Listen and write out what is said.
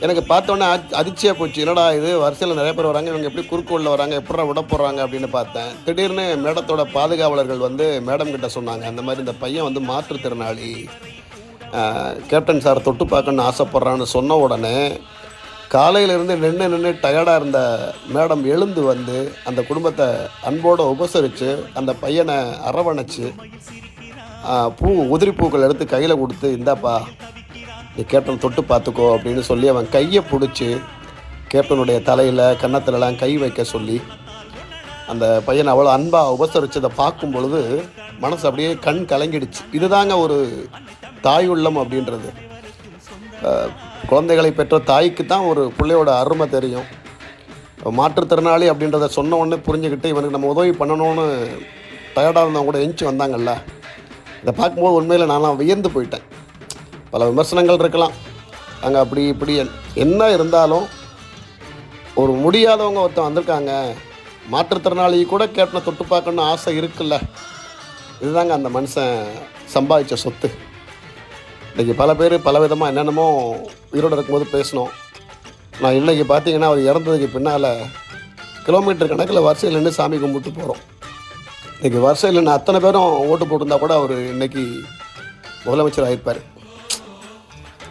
எனக்கு பார்த்தோன்னே அதிர்ச்சியாக போச்சு. என்னடா இது வரிசையில் நிறைய பேர் வராங்க, இவங்க எப்படி குறுக்கு வழில வராங்க, எப்படிடா விட போகிறாங்க அப்படின்னு பார்த்தேன். திடீர்னு மேடத்தோட பாதுகாவலர்கள் வந்து மேடம் கிட்ட சொன்னாங்க, அந்த மாதிரி இந்த பையன் வந்து மாற்றுத்திறனாளி, கேப்டன் சார் தொட்டு பார்க்கணுன்னு ஆசைப்பட்றான்னு சொன்ன உடனே காலையிலேருந்து நின்று டயர்டாக இருந்த மேடம் எழுந்து வந்து அந்த குடும்பத்தை அன்போடு உபசரித்து அந்த பையனை அரவணைச்சு உதிரி பூக்கள் எடுத்து கையில் கொடுத்து, இந்தாப்பா நீ கேப்டன் தொட்டு பார்த்துக்கோ அப்படின்னு சொல்லி அவன் கையை பிடிச்சி கேப்டனுடைய தலையில் கன்னத்துலலாம் கை வைக்க சொல்லி அந்த பையனை அவ்வளோ அன்பாக உபசரித்ததை பார்க்கும் பொழுது மனசு அப்படியே கண் கலங்கிடுச்சு. இதுதாங்க ஒரு தாய் உள்ளம் அப்படின்றது. குழந்தைகளை பெற்ற தாய்க்கு தான் ஒரு பிள்ளையோட அருமை தெரியும். மாற்றுத்திறனாளி அப்படின்றத சொன்ன உடனே புரிஞ்சுக்கிட்டு இவனுக்கு நம்ம உதவி பண்ணணும்னு டயர்டாக இருந்தவங்க கூட எஞ்சி வந்தாங்கல்ல, இதை பார்க்கும்போது உண்மையில் நான்லாம் வியந்து போயிட்டேன். பல விமர்சனங்கள் இருக்கலாம், அங்கே அப்படி இப்படி என்ன இருந்தாலும் ஒரு முடியாதவங்க ஒருத்தன் வந்திருக்காங்க, மாற்றுத்திறனாளி கூட கேப்டனை தொட்டு பார்க்கணுன்னு ஆசை இருக்குல்ல, இதுதாங்க அந்த மனுஷன் சம்பாதிச்ச சொத்து. இன்றைக்கி பல பேர் பல விதமாக என்னென்னமோ உயிரோடு இருக்கும்போது பேசினோம். நான் இன்றைக்கி பார்த்தீங்கன்னா அவர் இறந்ததுக்கு பின்னால் கிலோமீட்டர் கணக்கில் வரிசையில் நின்று சாமி கும்பிட்டு போகிறோம். இன்றைக்கி வரிசையில் நின்று அத்தனை பேரும் ஓட்டு போட்டிருந்தா கூட அவர் இன்றைக்கி முதலமைச்சர் ஆகிருப்பார்.